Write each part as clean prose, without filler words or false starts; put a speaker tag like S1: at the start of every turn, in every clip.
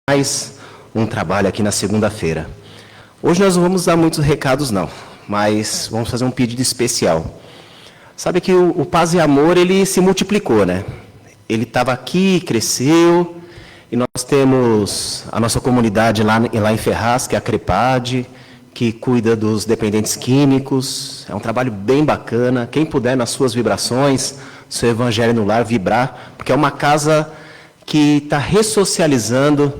S1: mais um trabalho aqui na segunda-feira. Hoje nós não vamos dar muitos recados, não, mas vamos fazer um pedido especial. Sabe que o Paz e Amor, ele se multiplicou, né? Ele estava aqui, cresceu, e nós temos a nossa comunidade lá em Ferraz, que é a CREPAD, que cuida dos dependentes químicos. É um trabalho bem bacana. Quem puder, nas suas vibrações, seu Evangelho no Lar, vibrar, porque é uma casa que está ressocializando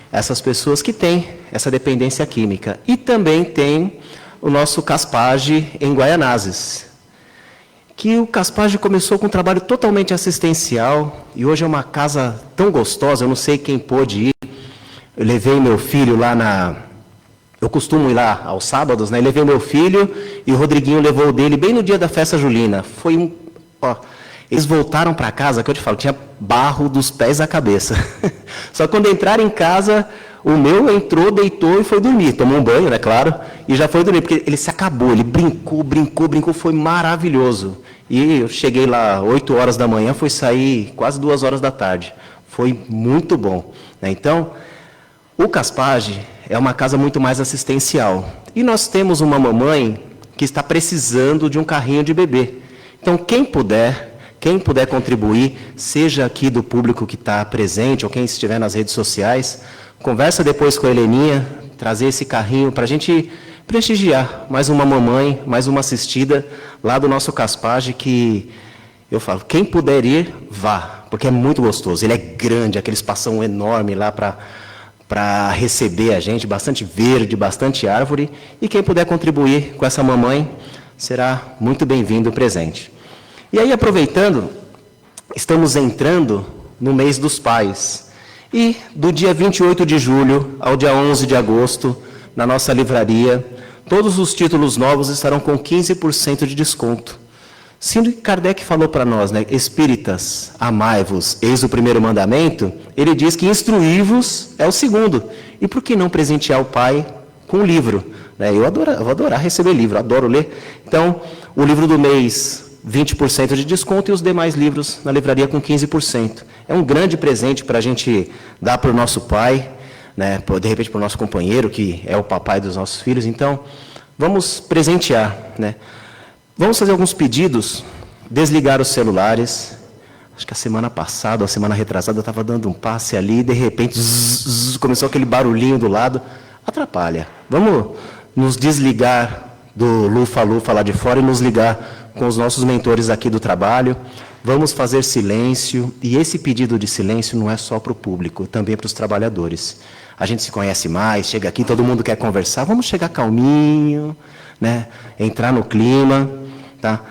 S1: essas pessoas que têm essa dependência química. E também tem o nosso Caspage em Guaianazes, que o Caspage começou com um trabalho totalmente assistencial, e hoje é uma casa tão gostosa. Eu não sei quem pôde ir. Eu levei meu filho lá eu costumo ir lá aos sábados, né? Eu levei meu filho e o Rodriguinho levou o dele bem no dia da festa julina. Foi eles voltaram para casa, que eu te falo, tinha barro dos pés à cabeça. Só que quando entraram em casa, o meu entrou, deitou e foi dormir. Tomou um banho, né, claro, e já foi dormir, porque ele se acabou, ele brincou, foi maravilhoso. E eu cheguei lá 8 horas da manhã, fui sair quase 2 horas da tarde. Foi muito bom, né? Então, o Caspage é uma casa muito mais assistencial. E nós temos uma mamãe que está precisando de um carrinho de bebê. Então, quem puder contribuir, seja aqui do público que está presente ou quem estiver nas redes sociais, conversa depois com a Heleninha, trazer esse carrinho para a gente prestigiar mais uma mamãe, mais uma assistida lá do nosso Caspage, que eu falo, quem puder ir, vá, porque é muito gostoso. Ele é grande, aquele espação enorme lá para receber a gente, bastante verde, bastante árvore, e quem puder contribuir com essa mamãe, será muito bem-vindo presente. E aí, aproveitando, estamos entrando no mês dos pais. E do dia 28 de julho ao dia 11 de agosto, na nossa livraria, todos os títulos novos estarão com 15% de desconto. Sendo que Kardec falou para nós, né, espíritas, amai-vos, eis o primeiro mandamento, ele diz que instruí-vos é o segundo. E por que não presentear o pai com um livro? Eu vou adorar receber livro, adoro ler. Então, o livro do mês, 20% de desconto, e os demais livros na livraria com 15%. É um grande presente para a gente dar para o nosso pai, né, de repente para o nosso companheiro, que é o papai dos nossos filhos. Então, vamos presentear, né? Vamos fazer alguns pedidos, desligar os celulares. Acho que a semana passada, a semana retrasada, eu estava dando um passe ali, e de repente começou aquele barulhinho do lado, atrapalha. Vamos nos desligar do lufa-lufa lá de fora e nos ligar com os nossos mentores aqui do trabalho. Vamos fazer silêncio, e esse pedido de silêncio não é só para o público, também para os trabalhadores. A gente se conhece mais, chega aqui, todo mundo quer conversar, vamos chegar calminho, né? Entrar no clima, tá?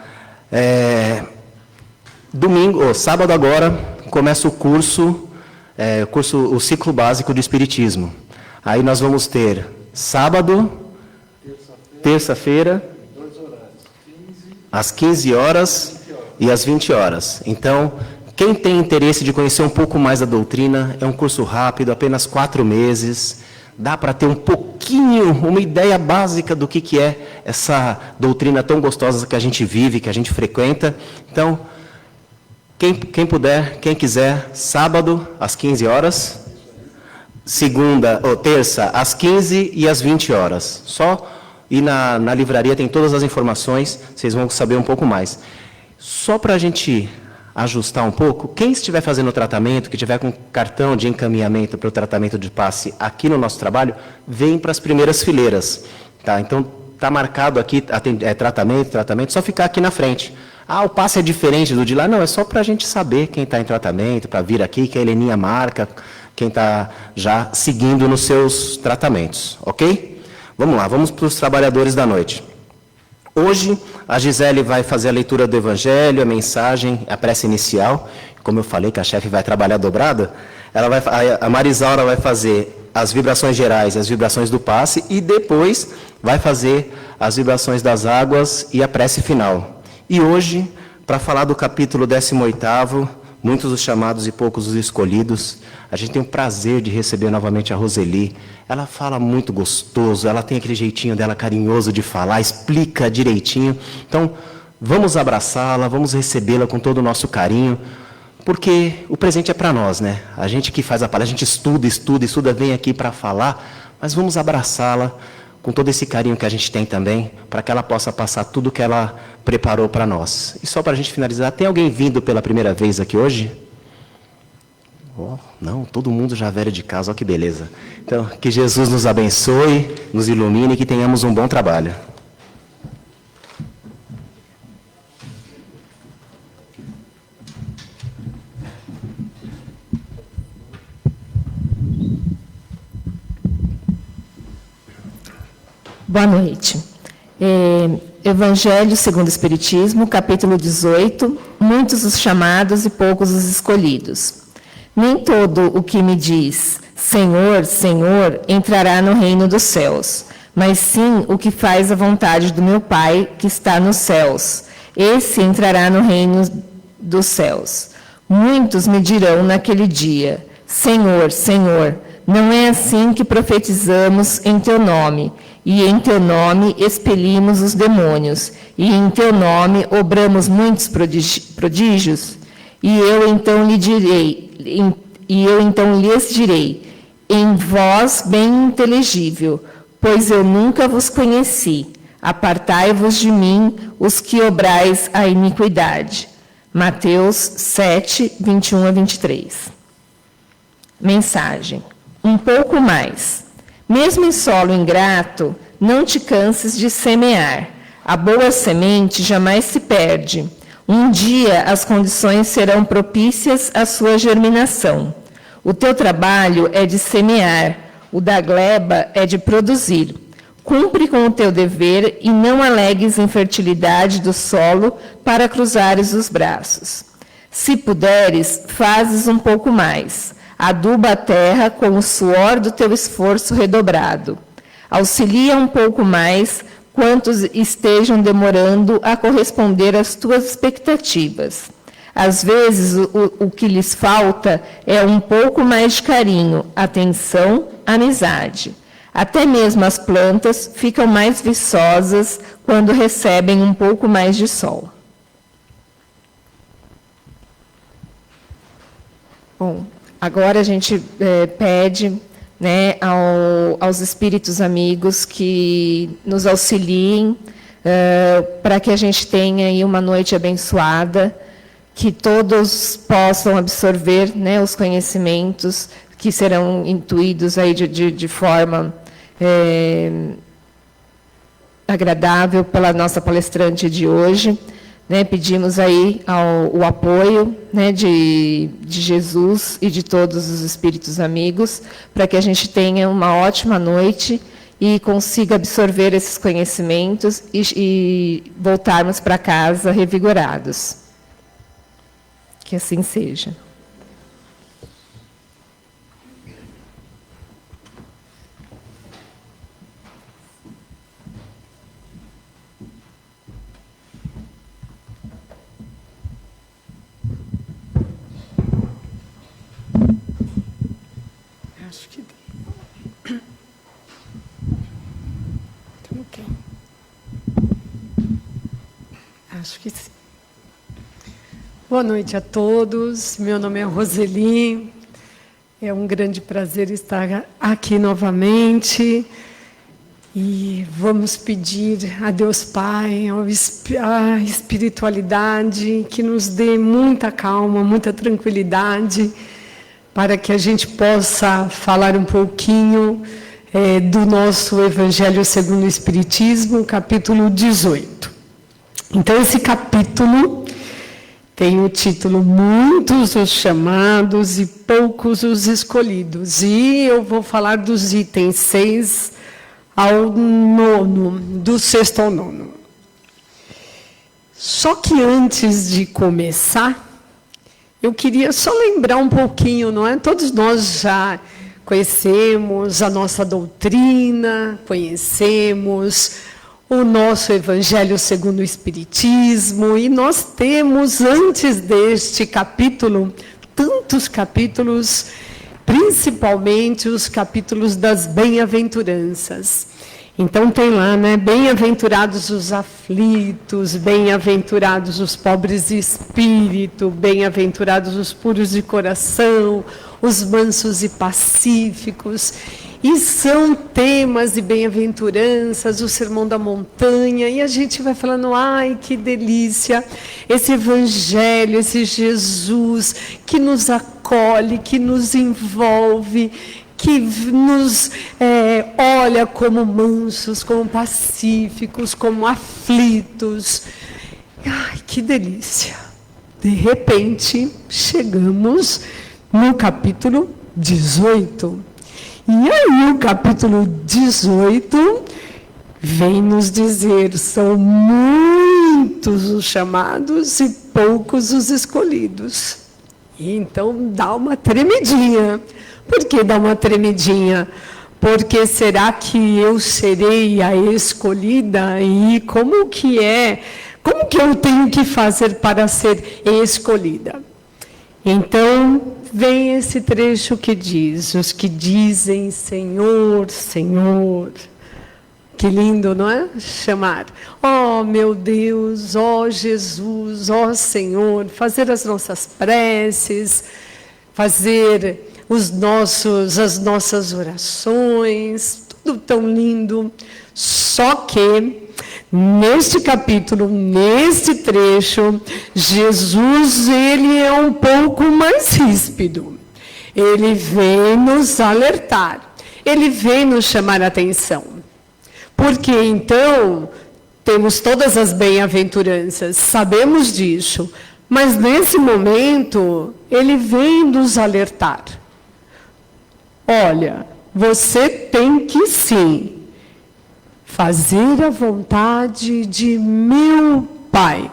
S1: Sábado agora, começa o ciclo básico de Espiritismo. Aí nós vamos ter sábado, terça-feira, às 15 horas e às 20 horas. Então, quem tem interesse de conhecer um pouco mais da doutrina, é um curso rápido, apenas 4 meses. Dá para ter um pouquinho, uma ideia básica do que é essa doutrina tão gostosa que a gente vive, que a gente frequenta. Então, quem puder, quem quiser, sábado às 15 horas, terça às 15 e às 20 horas. Só ir na livraria, tem todas as informações, vocês vão saber um pouco mais. Só para a gente ajustar um pouco, quem estiver fazendo o tratamento, que tiver com cartão de encaminhamento para o tratamento de passe aqui no nosso trabalho, vem para as primeiras fileiras, tá? Então, está marcado aqui, tratamento, só ficar aqui na frente. O passe é diferente do de lá? Não, é só para a gente saber quem está em tratamento, para vir aqui, que a Heleninha marca, quem está já seguindo nos seus tratamentos, ok? Vamos lá, vamos para os trabalhadores da noite. Hoje, a Gisele vai fazer a leitura do Evangelho, a mensagem, a prece inicial. Como eu falei que a chefe vai trabalhar dobrada, a Marisaura vai fazer as vibrações gerais, as vibrações do passe, e depois vai fazer as vibrações das águas e a prece final. E hoje, para falar do capítulo 18º, muitos os chamados e poucos os escolhidos, a gente tem o prazer de receber novamente a Roseli. Ela fala muito gostoso, ela tem aquele jeitinho dela carinhoso de falar, explica direitinho. Então, vamos abraçá-la, vamos recebê-la com todo o nosso carinho, porque o presente é para nós, né? A gente que faz a palestra, a gente estuda, vem aqui para falar, mas vamos abraçá-la com todo esse carinho que a gente tem também, para que ela possa passar tudo que ela preparou para nós. E só para a gente finalizar, tem alguém vindo pela primeira vez aqui hoje? Oh, não, todo mundo já velho de casa, olha que beleza. Então, que Jesus nos abençoe, nos ilumine e que tenhamos um bom trabalho.
S2: Boa noite. Evangelho segundo o Espiritismo, capítulo 18, muitos os chamados e poucos os escolhidos. Nem todo o que me diz, Senhor, Senhor, entrará no reino dos céus, mas sim o que faz a vontade do meu Pai que está nos céus. Esse entrará no reino dos céus. Muitos me dirão naquele dia, Senhor, Senhor, não é assim que profetizamos em teu nome, e em teu nome expelimos os demônios, e em teu nome obramos muitos prodígios? E eu então lhes direi, em voz bem inteligível, pois eu nunca vos conheci. Apartai-vos de mim, os que obrais a iniquidade. Mateus 7, 21 a 23. Mensagem. Um pouco mais. Mesmo em solo ingrato, não te canses de semear. A boa semente jamais se perde. Um dia as condições serão propícias à sua germinação. O teu trabalho é de semear, o da gleba é de produzir. Cumpre com o teu dever e não alegues infertilidade do solo para cruzares os braços. Se puderes, fazes um pouco mais. Aduba a terra com o suor do teu esforço redobrado. Auxilia um pouco mais quantos estejam demorando a corresponder às tuas expectativas. Às vezes, o que lhes falta é um pouco mais de carinho, atenção, amizade. Até mesmo as plantas ficam mais viçosas quando recebem um pouco mais de sol. Bom, agora a gente pede, né, aos espíritos amigos que nos auxiliem para que a gente tenha aí uma noite abençoada, que todos possam absorver, né, os conhecimentos que serão intuídos aí de forma agradável pela nossa palestrante de hoje. Né, pedimos aí o apoio, né, de Jesus e de todos os espíritos amigos, para que a gente tenha uma ótima noite e consiga absorver esses conhecimentos e voltarmos para casa revigorados. Que assim seja.
S3: Acho que sim. Boa noite a todos. Meu nome é Roseli. É um grande prazer estar aqui novamente. E vamos pedir a Deus Pai, a espiritualidade, que nos dê muita calma, muita tranquilidade, para que a gente possa falar um pouquinho do nosso Evangelho segundo o Espiritismo, capítulo 18. Então, esse capítulo tem o título Muitos os chamados e poucos os escolhidos. E eu vou falar dos itens 6 ao 9, do 6º ao 9. Só que antes de começar, eu queria só lembrar um pouquinho, não é? Todos nós já conhecemos a nossa doutrina, conhecemos o nosso Evangelho segundo o Espiritismo, e nós temos, antes deste capítulo, tantos capítulos, principalmente os capítulos das bem-aventuranças. Então tem lá, né? Bem-aventurados os aflitos, bem-aventurados os pobres de espírito, bem-aventurados os puros de coração, os mansos e pacíficos. E são temas de bem-aventuranças, o Sermão da Montanha, e a gente vai falando, ai, que delícia, esse Evangelho, esse Jesus que nos acolhe, que nos envolve, que nos olha como mansos, como pacíficos, como aflitos. Ai, que delícia! De repente, chegamos no capítulo 18. E aí o capítulo 18 vem nos dizer, são muitos os chamados e poucos os escolhidos. E então dá uma tremidinha. Por que dá uma tremidinha? Porque será que eu serei a escolhida? E como que eu tenho que fazer para ser escolhida? Então, vem esse trecho que diz, os que dizem Senhor, Senhor. Que lindo, não é? Chamar. Oh, meu Deus, oh, Jesus, oh, Senhor. Fazer as nossas preces, fazer as nossas orações, tudo tão lindo. Só que, neste capítulo, neste trecho, Jesus, ele é um pouco mais ríspido. Ele vem nos alertar. Ele vem nos chamar a atenção. Porque, então, temos todas as bem-aventuranças, sabemos disso. Mas, nesse momento, ele vem nos alertar. Olha, você tem que, sim, fazer a vontade de meu Pai.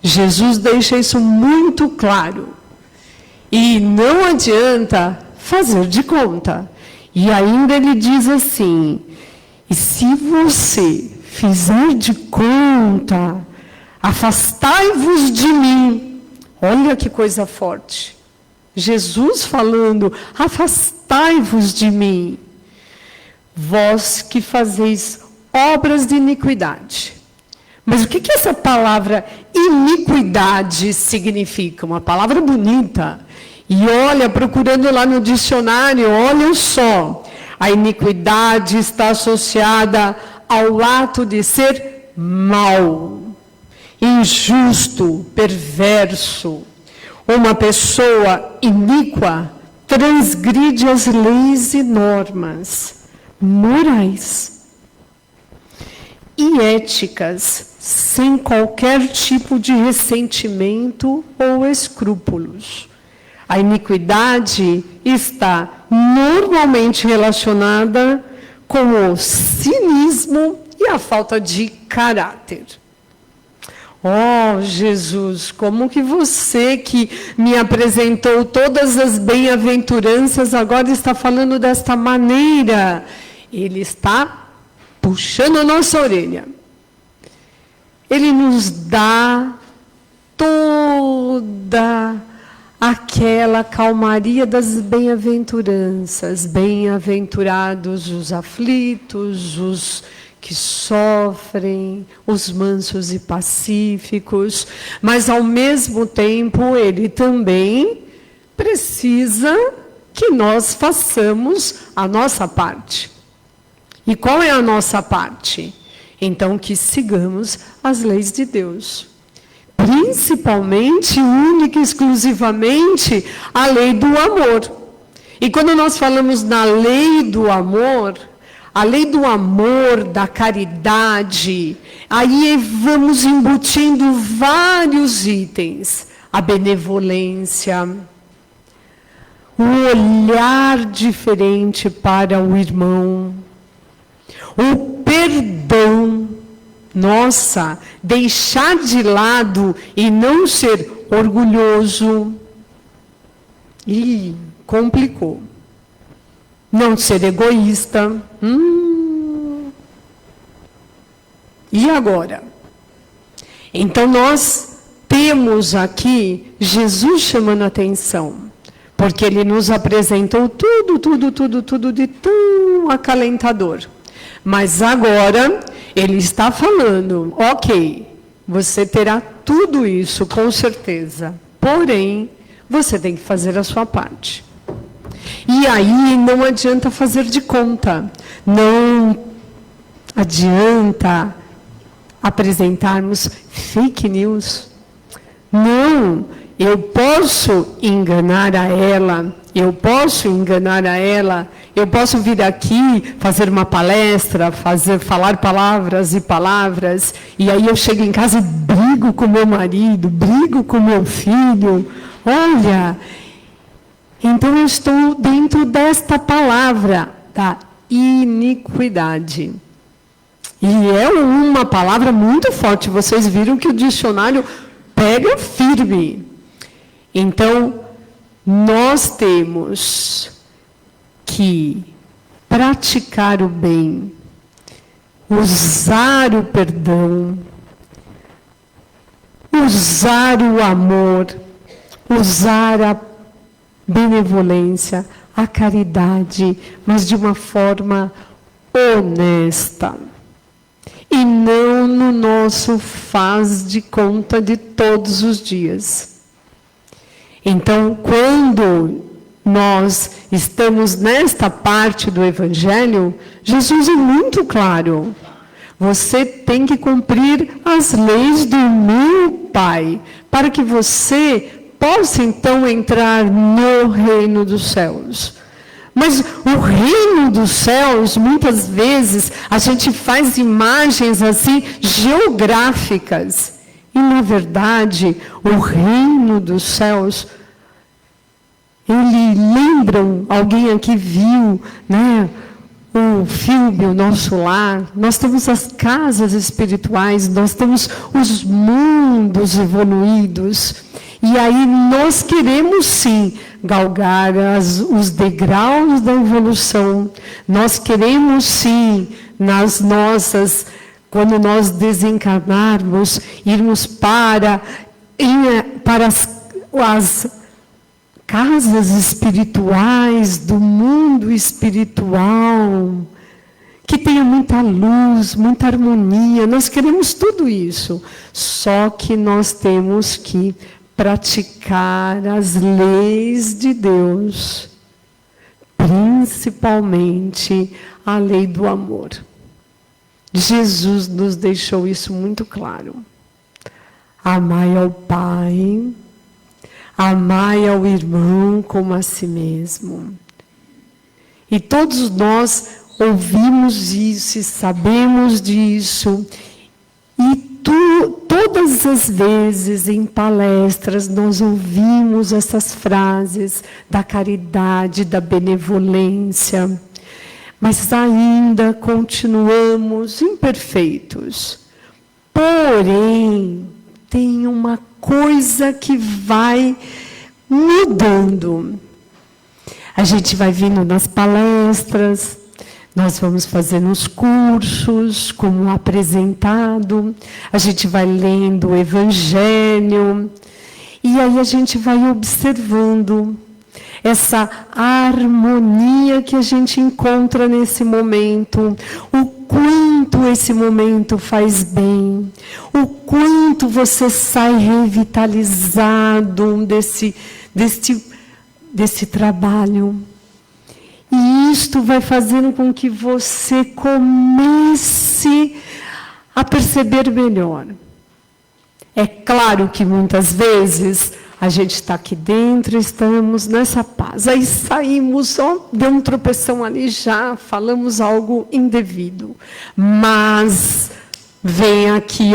S3: Jesus deixa isso muito claro. E não adianta fazer de conta. E ainda ele diz assim, e se você fizer de conta, afastai-vos de mim. Olha que coisa forte. Jesus falando, afastai-vos de mim. Vós que fazeis obras de iniquidade. Mas o que essa palavra iniquidade significa? Uma palavra bonita. E olha, procurando lá no dicionário, olha só. A iniquidade está associada ao ato de ser mau, injusto, perverso. Uma pessoa iníqua transgride as leis e normas morais e éticas, sem qualquer tipo de ressentimento ou escrúpulos. A iniquidade está normalmente relacionada com o cinismo e a falta de caráter. Oh, Jesus, como que você que me apresentou todas as bem-aventuranças agora está falando desta maneira? Ele está puxando a nossa orelha. Ele nos dá toda aquela calmaria das bem-aventuranças. Bem-aventurados os aflitos, os que sofrem, os mansos e pacíficos, mas ao mesmo tempo ele também precisa que nós façamos a nossa parte. E qual é a nossa parte? Então que sigamos as leis de Deus. Principalmente, única e exclusivamente, a lei do amor. E quando nós falamos na lei do amor, a lei do amor, da caridade, aí vamos embutindo vários itens. A benevolência, o olhar diferente para o irmão, o perdão. Nossa, deixar de lado e não ser orgulhoso. Ih, complicou. Não ser egoísta. E agora? Então nós temos aqui Jesus chamando a atenção. Porque ele nos apresentou tudo de tão acalentador. Mas agora ele está falando, ok, você terá tudo isso com certeza, porém, você tem que fazer a sua parte. E aí não adianta fazer de conta, não adianta apresentarmos fake news. Não, eu posso enganar a ela, eu posso vir aqui fazer uma palestra, falar palavras e palavras, e aí eu chego em casa e brigo com meu marido, brigo com meu filho. Olha, então eu estou dentro desta palavra, da iniquidade. E é uma palavra muito forte, vocês viram que o dicionário pega firme. Então, nós temos que praticar o bem, usar o perdão, usar o amor, usar a benevolência, a caridade, mas de uma forma honesta. E não no nosso faz de conta de todos os dias. Então, quando nós estamos nesta parte do Evangelho, Jesus é muito claro. Você tem que cumprir as leis do meu Pai, para que você possa, então, entrar no reino dos céus. Mas o reino dos céus, muitas vezes, a gente faz imagens assim, geográficas. E, na verdade, o reino dos céus, lembram, alguém aqui viu, né, o filme O Nosso Lar? Nós temos as casas espirituais, nós temos os mundos evoluídos. E aí nós queremos, sim, galgar os degraus da evolução. Nós queremos, sim, quando nós desencarnarmos, irmos para as casas espirituais, do mundo espiritual, que tenha muita luz, muita harmonia. Nós queremos tudo isso. Só que nós temos que praticar as leis de Deus, principalmente a lei do amor. Jesus nos deixou isso muito claro. Amai ao Pai, amai ao irmão como a si mesmo. E todos nós ouvimos isso e sabemos disso. E todas as vezes em palestras nós ouvimos essas frases da caridade, da benevolência, mas ainda continuamos imperfeitos. Porém, tem uma coisa que vai mudando. A gente vai vindo nas palestras, nós vamos fazendo os cursos, como apresentado, a gente vai lendo o Evangelho, e aí a gente vai observando essa harmonia que a gente encontra nesse momento, o quanto esse momento faz bem, o quanto você sai revitalizado desse trabalho. E isto vai fazendo com que você comece a perceber melhor. É claro que muitas vezes a gente está aqui dentro, estamos nessa paz. Aí saímos, deu um tropeção ali já, falamos algo indevido. Mas vem aqui,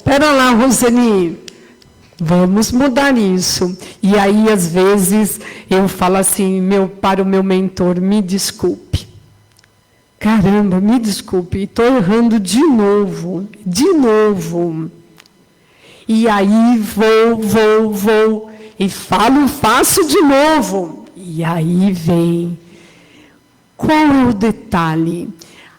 S3: pera lá, Roseli. Vamos mudar isso. E aí, às vezes, eu falo assim para o meu mentor, me desculpe. Caramba, me desculpe, estou errando de novo. E aí vou, e faço de novo. E aí vem. Qual é o detalhe?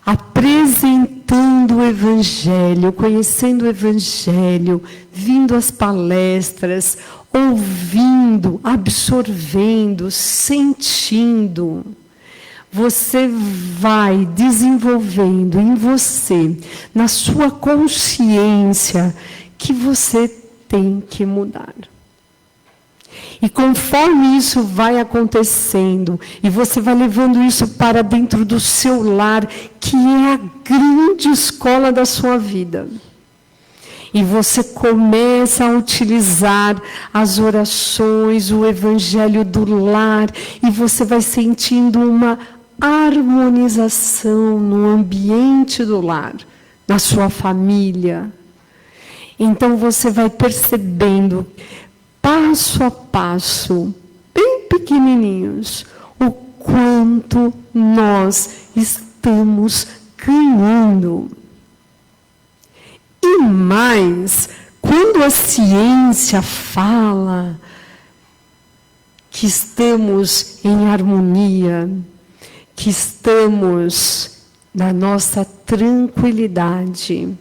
S3: Apresentando o Evangelho, conhecendo o Evangelho, vindo às palestras, ouvindo, absorvendo, sentindo. você vai desenvolvendo em você, na sua consciência, que você tem que mudar. E conforme isso vai acontecendo, e você vai levando isso para dentro do seu lar, que é a grande escola da sua vida. E você começa a utilizar as orações, o evangelho do lar, e você vai sentindo uma harmonização no ambiente do lar, na sua família. Então você vai percebendo, passo a passo, bem pequenininhos, o quanto nós estamos ganhando. E mais, quando a ciência fala que estamos em harmonia, que estamos na nossa tranquilidade,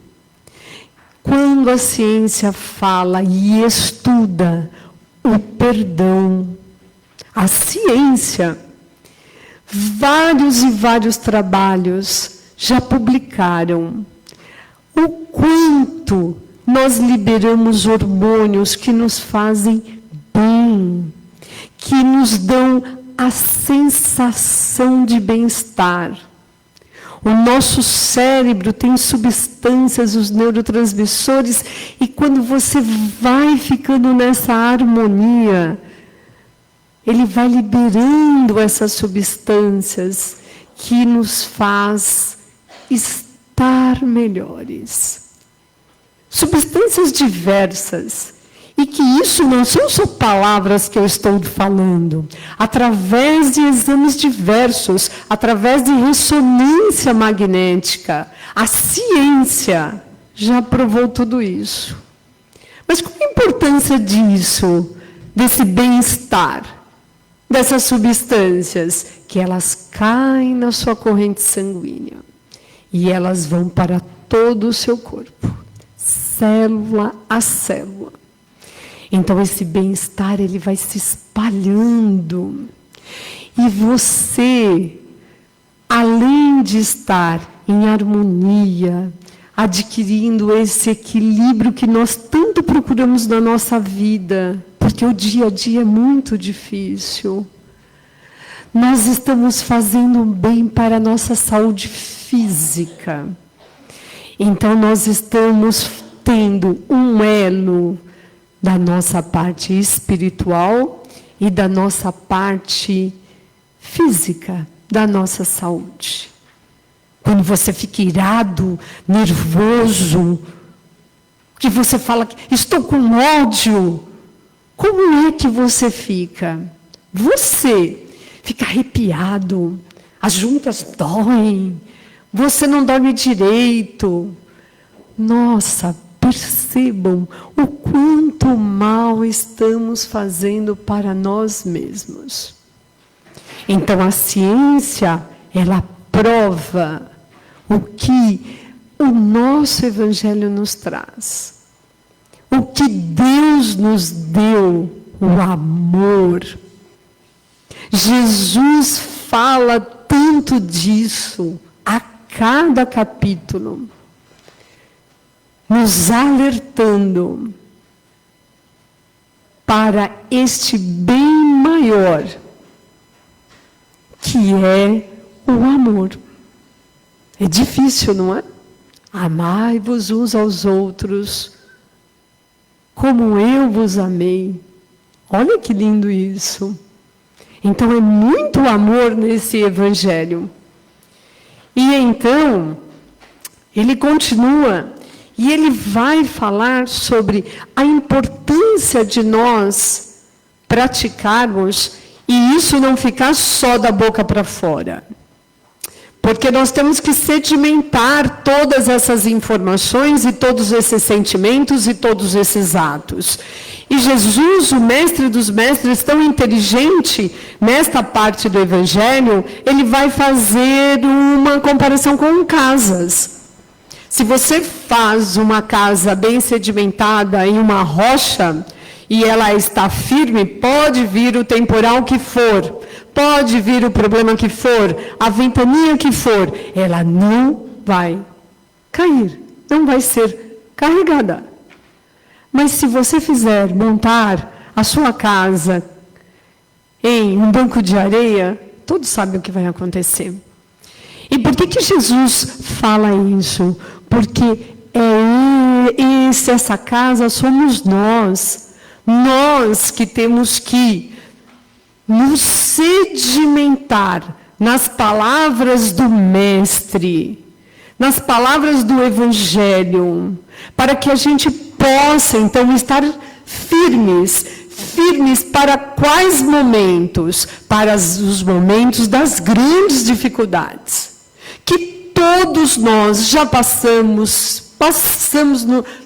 S3: quando a ciência fala e estuda o perdão, a ciência, vários e vários trabalhos já publicaram o quanto nós liberamos hormônios que nos fazem bem, que nos dão a sensação de bem-estar. O nosso cérebro tem substâncias, os neurotransmissores, e quando você vai ficando nessa harmonia, ele vai liberando essas substâncias que nos faz estar melhores. Substâncias diversas. E que isso não são só palavras que eu estou falando. Através de exames diversos, através de ressonância magnética, a ciência já provou tudo isso. Mas qual a importância disso, desse bem-estar, dessas substâncias? Que elas caem na sua corrente sanguínea. E elas vão para todo o seu corpo, célula a célula. Então, esse bem-estar, ele vai se espalhando. E você, além de estar em harmonia, adquirindo esse equilíbrio que nós tanto procuramos na nossa vida, porque o dia a dia é muito difícil, nós estamos fazendo bem para a nossa saúde física. Então, nós estamos tendo um elo da nossa parte espiritual e da nossa parte física, da nossa saúde. Quando você fica irado, nervoso, que você fala que estou com ódio, como é que você fica? Você fica arrepiado, as juntas doem, você não dorme direito. Nossa, percebam o quanto mal estamos fazendo para nós mesmos. Então, a ciência, ela prova o que o nosso Evangelho nos traz. O que Deus nos deu, o amor. Jesus fala tanto disso a cada capítulo, nos alertando para este bem maior, que é o amor. É difícil, não é? Amai-vos uns aos outros, como eu vos amei. Olha que lindo isso. Então, é muito amor nesse Evangelho. E então, ele continua. E ele vai falar sobre a importância de nós praticarmos e isso não ficar só da boca para fora. Porque nós temos que sedimentar todas essas informações e todos esses sentimentos e todos esses atos. E Jesus, o mestre dos mestres, tão inteligente, nesta parte do Evangelho, ele vai fazer uma comparação com casas. Se você faz uma casa bem sedimentada em uma rocha, e ela está firme, pode vir o temporal que for, Pode vir o problema que for, a ventania que for, ela não vai cair, não vai ser carregada. Mas se você fizer montar a sua casa em um banco de areia, todos sabem o que vai acontecer. E por que Jesus fala isso? Porque essa casa somos nós. Nós que temos que nos sedimentar nas palavras do Mestre, nas palavras do Evangelho, para que a gente possa, então, estar firmes. Firmes para quais momentos? Para os momentos das grandes dificuldades. Que todos nós já passamos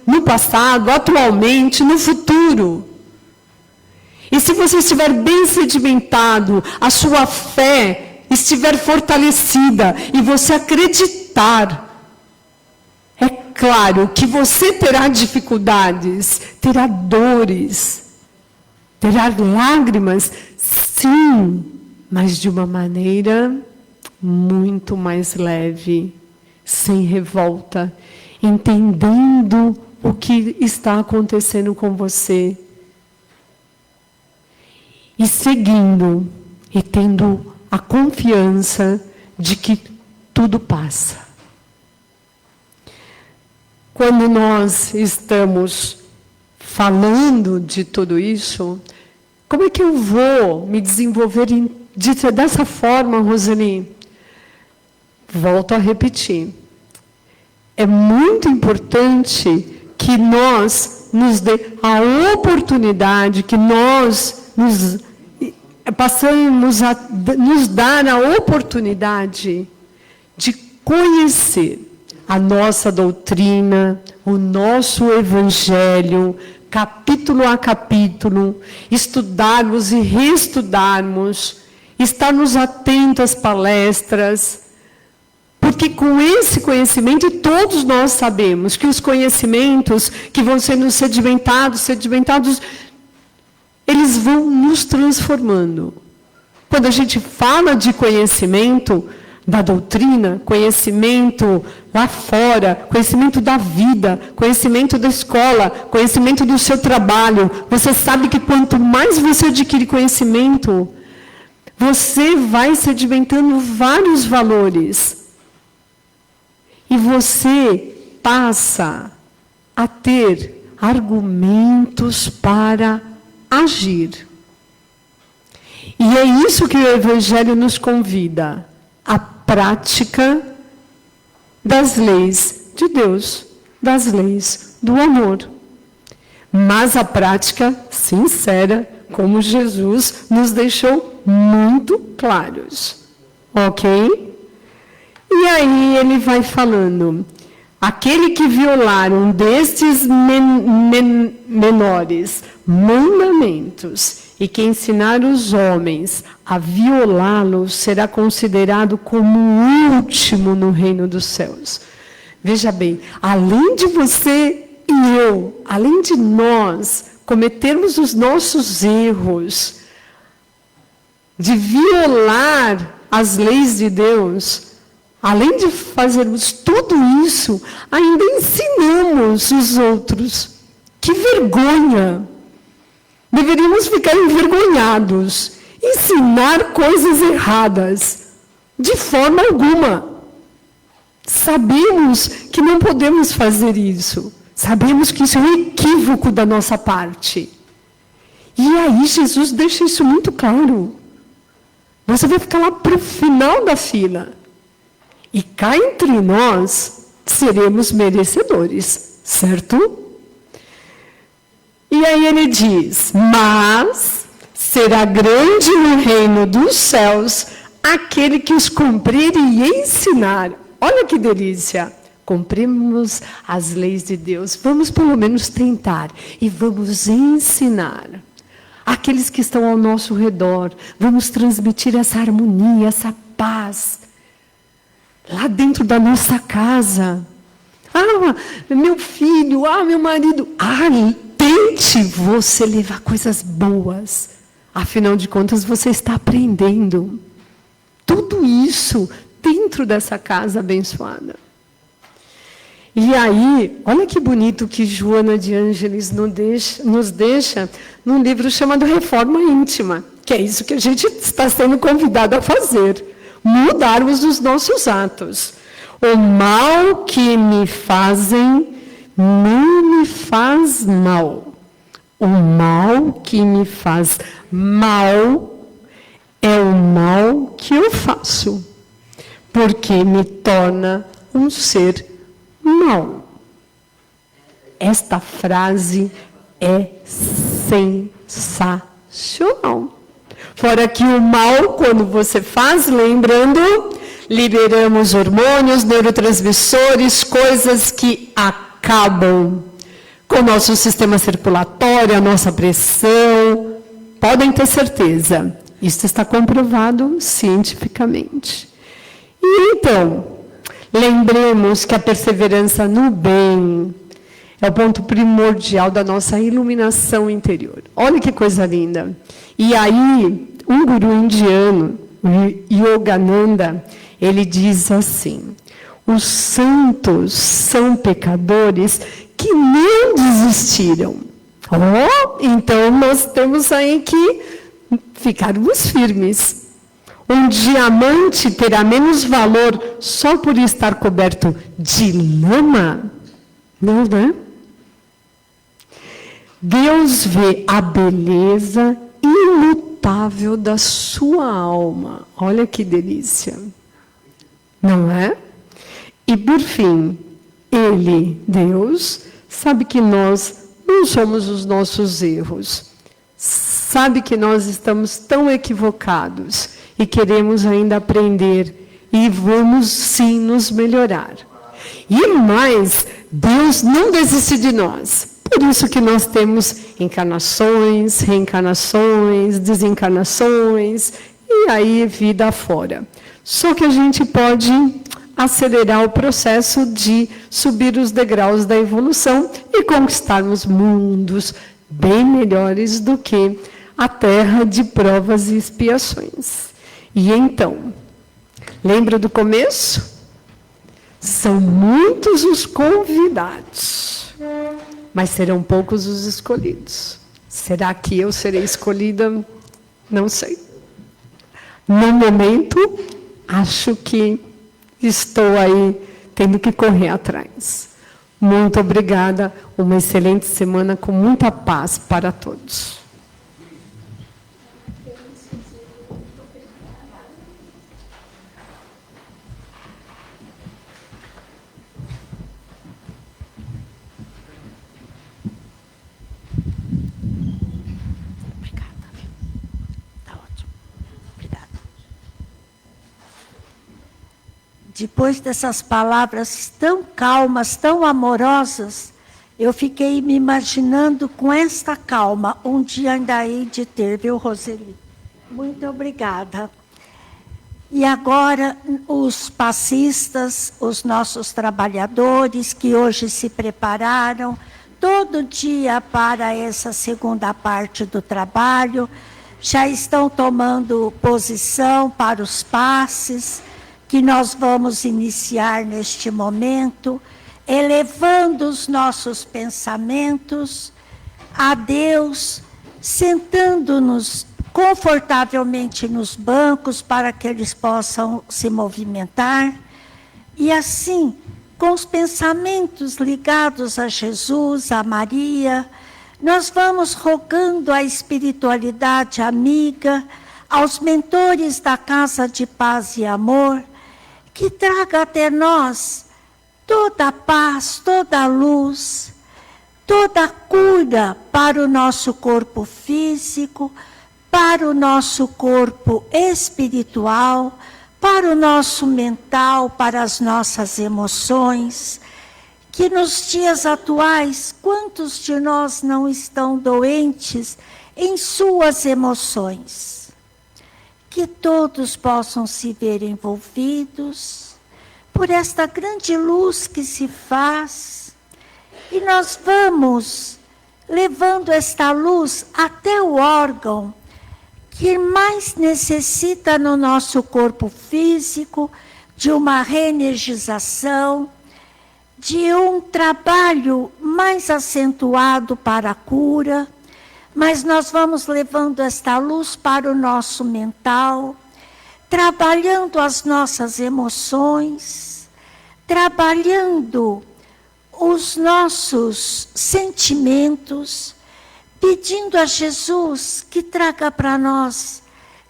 S3: no passado, atualmente, no futuro. E se você estiver bem sedimentado, a sua fé estiver fortalecida e você acreditar, é claro que você terá dificuldades, terá dores, terá lágrimas, sim, mas de uma maneira muito mais leve, sem revolta, entendendo o que está acontecendo com você. E seguindo, e tendo a confiança de que tudo passa. Quando nós estamos falando de tudo isso, como é que eu vou me desenvolver dessa forma, Roseli? Volto a repetir. É muito importante que nós nos dê a oportunidade, que nós passamos a nos dar a oportunidade de conhecer a nossa doutrina, o nosso Evangelho, capítulo a capítulo, estudarmos e reestudarmos, estarmos atentos às palestras, porque com esse conhecimento, e todos nós sabemos que os conhecimentos que vão sendo sedimentados, eles vão nos transformando. Quando a gente fala de conhecimento da doutrina, conhecimento lá fora, conhecimento da vida, conhecimento da escola, conhecimento do seu trabalho, você sabe que quanto mais você adquire conhecimento, você vai sedimentando vários valores. E você passa a ter argumentos para agir. E é isso que o Evangelho nos convida, a prática das leis de Deus, das leis do amor. Mas a prática sincera, como Jesus nos deixou muito claros. Ok? E aí ele vai falando, aquele que violar um destes menores mandamentos e que ensinar os homens a violá-los será considerado como o último no reino dos céus. Veja bem, além de você e eu, além de nós cometermos os nossos erros, de violar as leis de Deus, além de fazermos tudo isso, ainda ensinamos os outros. Que vergonha! Deveríamos ficar envergonhados. Ensinar coisas erradas. De forma alguma. Sabemos que não podemos fazer isso. Sabemos que isso é um equívoco da nossa parte. E aí Jesus deixa isso muito claro. Você vai ficar lá para o final da fila. E cá entre nós, seremos merecedores, certo? E aí ele diz, mas será grande no reino dos céus aquele que os cumprir e ensinar. Olha que delícia! Cumprimos as leis de Deus, vamos pelo menos tentar e vamos ensinar. Aqueles que estão ao nosso redor, vamos transmitir essa harmonia, essa paz. Lá dentro da nossa casa. Ah, meu filho, meu marido. Tente você levar coisas boas Afinal de contas, você está aprendendo tudo isso dentro dessa casa abençoada. E aí, olha que bonito que Joana de Ângeles nos deixa num livro chamado Reforma Íntima, que é isso que a gente está sendo convidado a fazer, mudarmos os nossos atos. O mal que me fazem não me faz mal. O mal que me faz mal é o mal que eu faço, porque me torna um ser mau. Esta frase é sensacional. Fora que o mal, quando você faz, lembrando, liberamos hormônios, neurotransmissores, coisas que acabam com o nosso sistema circulatório, a nossa pressão. Podem ter certeza, isso está comprovado cientificamente. E então, lembremos que a perseverança no bem é o ponto primordial da nossa iluminação interior. Olha que coisa linda. E aí, um guru indiano, o Yogananda, ele diz assim: os santos são pecadores que não desistiram. Então nós temos aí que ficarmos firmes. Um diamante terá menos valor só por estar coberto de lama? Não, né? Deus vê a beleza imutável da sua alma. Olha que delícia. Não é? E por fim, Ele, Deus, sabe que nós não somos os nossos erros. Sabe que nós estamos tão equivocados e queremos ainda aprender e vamos sim nos melhorar. E mais, Deus não desiste de nós. Por isso que nós temos encarnações, reencarnações, desencarnações e aí vida afora. Só que a gente pode acelerar o processo de subir os degraus da evolução e conquistarmos mundos bem melhores do que a terra de provas e expiações. E então, lembra do começo? São muitos os convidados, mas serão poucos os escolhidos. Será que eu serei escolhida? Não sei. No momento, acho que estou aí tendo que correr atrás. Muito obrigada. Uma excelente semana com muita paz para todos.
S4: Depois dessas palavras tão calmas, tão amorosas, eu fiquei me imaginando com esta calma. Um dia ainda hei de ter, viu, Roseli? Muito obrigada. E agora, os passistas, os nossos trabalhadores que hoje se prepararam, todo dia para essa segunda parte do trabalho, já estão tomando posição para os passes, que nós vamos iniciar neste momento, elevando os nossos pensamentos a Deus, sentando-nos confortavelmente nos bancos para que eles possam se movimentar. E assim, com os pensamentos ligados a Jesus, a Maria, nós vamos rogando a espiritualidade amiga, aos mentores da Casa de Paz e Amor, que traga até nós toda a paz, toda a luz, toda a cura para o nosso corpo físico, para o nosso corpo espiritual, para o nosso mental, para as nossas emoções. Que nos dias atuais, quantos de nós não estão doentes em suas emoções? Que todos possam se ver envolvidos por esta grande luz que se faz. E nós vamos levando esta luz até o órgão que mais necessita no nosso corpo físico de uma reenergização, de um trabalho mais acentuado para a cura, mas nós vamos levando esta luz para o nosso mental, trabalhando as nossas emoções, trabalhando os nossos sentimentos, pedindo a Jesus que traga para nós,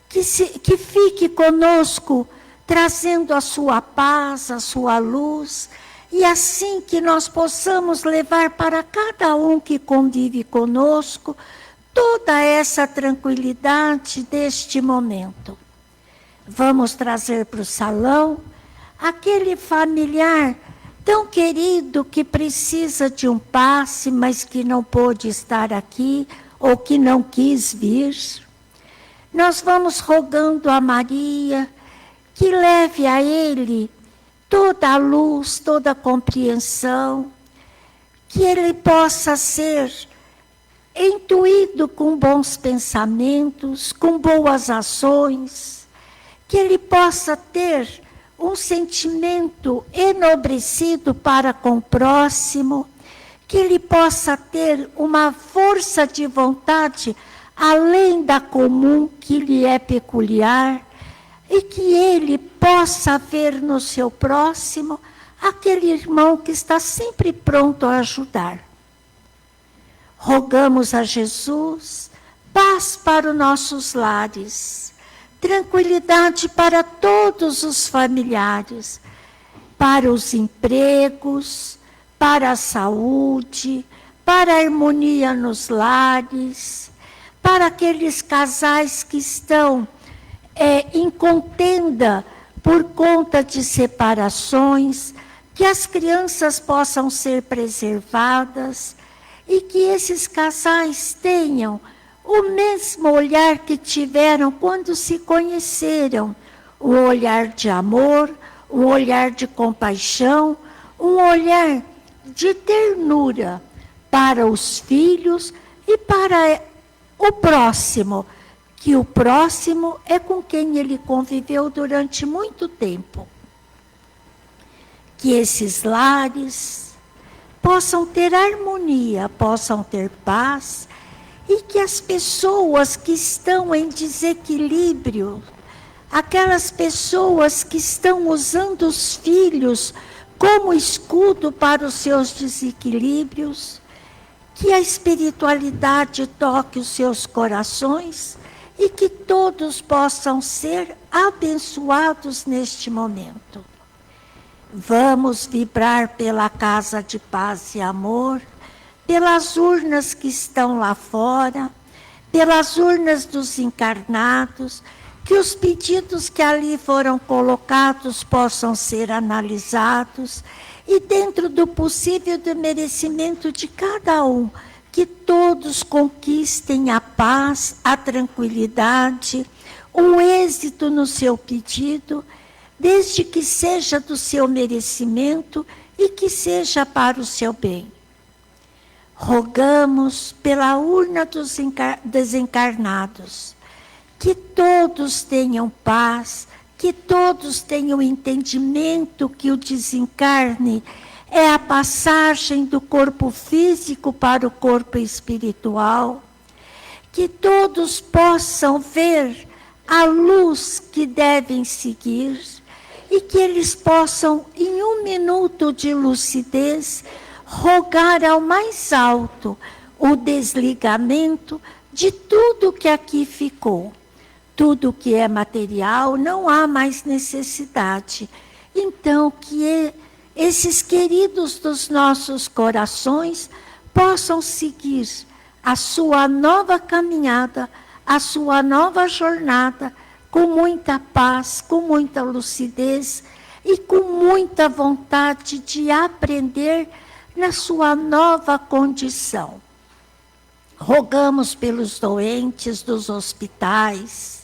S4: que fique conosco, trazendo a sua paz, a sua luz, e assim que nós possamos levar para cada um que convive conosco toda essa tranquilidade deste momento. Vamos trazer para o salão aquele familiar tão querido que precisa de um passe, mas que não pôde estar aqui ou que não quis vir. Nós vamos rogando a Maria que leve a ele toda a luz, toda a compreensão, que ele possa ser intuído com bons pensamentos, com boas ações, que ele possa ter um sentimento enobrecido para com o próximo, que ele possa ter uma força de vontade além da comum que lhe é peculiar, e que ele possa ver no seu próximo aquele irmão que está sempre pronto a ajudar. Rogamos a Jesus paz para os nossos lares, tranquilidade para todos os familiares, para os empregos, para a saúde, para a harmonia nos lares, para aqueles casais que estão em contenda por conta de separações, que as crianças possam ser preservadas e que esses casais tenham o mesmo olhar que tiveram quando se conheceram, um olhar de amor, um olhar de compaixão, um olhar de ternura para os filhos e para o próximo, que o próximo é com quem ele conviveu durante muito tempo. Que esses lares possam ter harmonia, possam ter paz, e que as pessoas que estão em desequilíbrio, aquelas pessoas que estão usando os filhos como escudo para os seus desequilíbrios, que a espiritualidade toque os seus corações e que todos possam ser abençoados neste momento. Vamos vibrar pela casa de paz e amor, pelas urnas que estão lá fora, pelas urnas dos encarnados, que os pedidos que ali foram colocados possam ser analisados e, dentro do possível do merecimento de cada um, que todos conquistem a paz, a tranquilidade, o êxito no seu pedido, desde que seja do seu merecimento e que seja para o seu bem. Rogamos pela urna dos desencarnados, que todos tenham paz, que todos tenham entendimento que o desencarne é a passagem do corpo físico para o corpo espiritual, que todos possam ver a luz que devem seguir e que eles possam, em um minuto de lucidez, rogar ao mais alto o desligamento de tudo que aqui ficou. Tudo que é material, não há mais necessidade. Então, que esses queridos dos nossos corações possam seguir a sua nova caminhada, a sua nova jornada, com muita paz, com muita lucidez e com muita vontade de aprender na sua nova condição. Rogamos pelos doentes dos hospitais,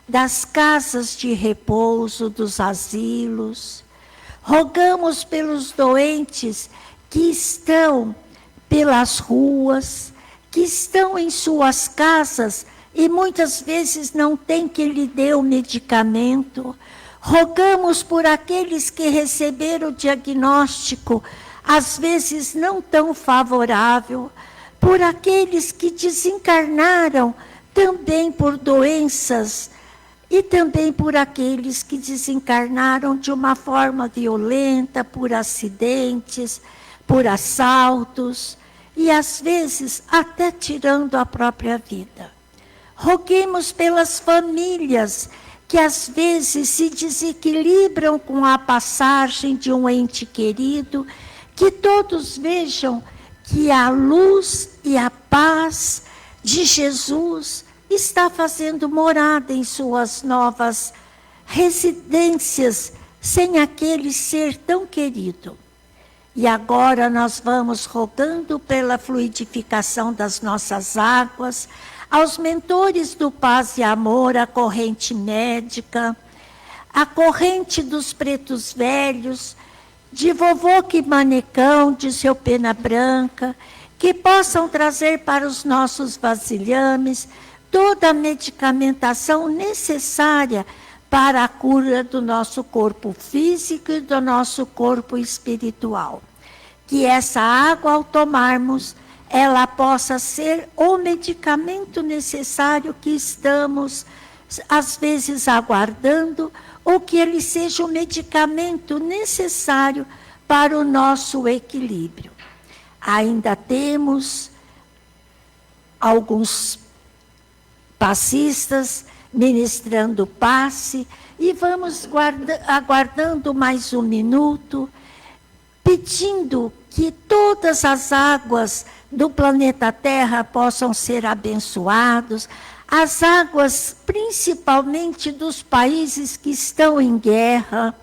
S4: das casas de repouso, dos asilos. Rogamos pelos doentes que estão pelas ruas, que estão em suas casas e muitas vezes não tem quem lhe dê o medicamento. Rogamos por aqueles que receberam o diagnóstico, às vezes não tão favorável, por aqueles que desencarnaram também por doenças, e também por aqueles que desencarnaram de uma forma violenta, por acidentes, por assaltos, e às vezes até tirando a própria vida. Roguemos pelas famílias que às vezes se desequilibram com a passagem de um ente querido, que todos vejam que a luz e a paz de Jesus está fazendo morada em suas novas residências, sem aquele ser tão querido. E agora nós vamos rogando pela fluidificação das nossas águas, aos mentores do Paz e Amor, a corrente médica, a corrente dos pretos velhos, de vovô Quimanecão, de seu Pena Branca, que possam trazer para os nossos vasilhames toda a medicamentação necessária para a cura do nosso corpo físico e do nosso corpo espiritual. Que essa água, ao tomarmos, ela possa ser o medicamento necessário que estamos, às vezes, aguardando, ou que ele seja o medicamento necessário para o nosso equilíbrio. Ainda temos alguns passistas ministrando passe, e vamos aguardando mais um minuto, pedindo que todas as águas do planeta Terra possam ser abençoadas, as águas principalmente dos países que estão em guerra,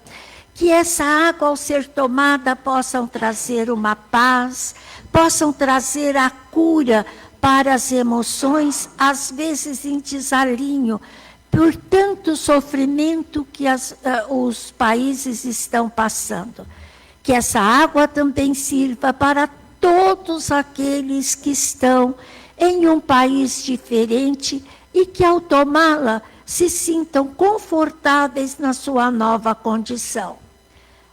S4: que essa água ao ser tomada possam trazer uma paz, possam trazer a cura para as emoções, às vezes em desalinho, por tanto sofrimento que os países estão passando. Que essa água também sirva para todos aqueles que estão em um país diferente e que ao tomá-la se sintam confortáveis na sua nova condição.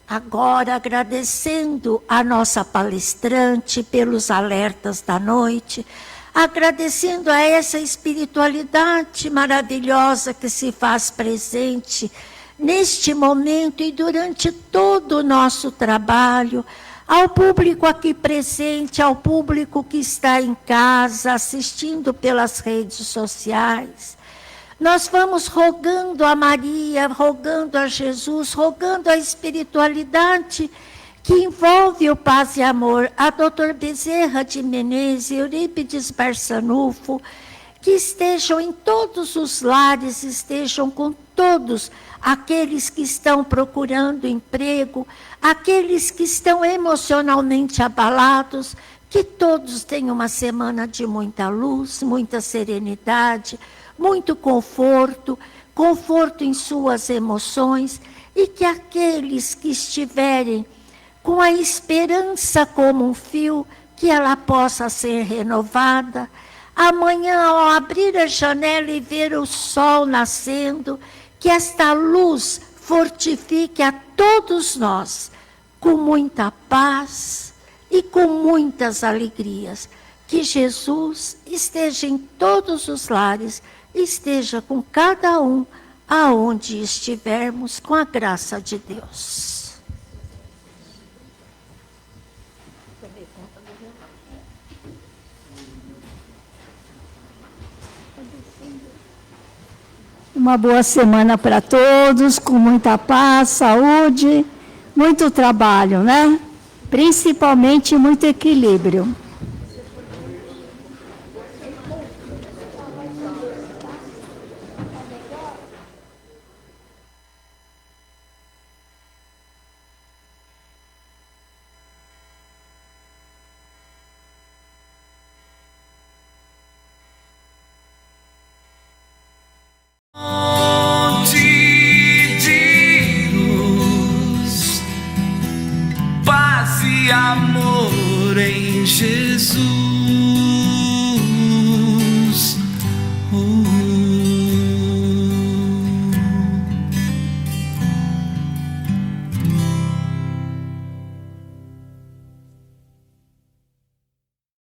S4: Agora, agradecendo a nossa palestrante pelos alertas da noite, agradecendo a essa espiritualidade maravilhosa que se faz presente neste momento e durante todo o nosso trabalho, ao público aqui presente, ao público que está em casa, assistindo pelas redes sociais. Nós vamos rogando a Maria, rogando a Jesus, rogando a espiritualidade que envolve o Paz e Amor, a Dr. Bezerra de Menezes, Eurípides Barçanufo, que estejam em todos os lares, estejam com todos aqueles que estão procurando emprego, aqueles que estão emocionalmente abalados, que todos tenham uma semana de muita luz, muita serenidade, muito conforto, conforto em suas emoções, e que aqueles que estiverem com a esperança como um fio, que ela possa ser renovada. Amanhã, ao abrir a janela e ver o sol nascendo, que esta luz fortifique a todos nós, com muita paz e com muitas alegrias. Que Jesus esteja em todos os lares, esteja com cada um, aonde estivermos, com a graça de Deus.
S5: Uma boa semana para todos, com muita paz, saúde, muito trabalho, né? Principalmente muito equilíbrio.
S6: Amor em Jesus.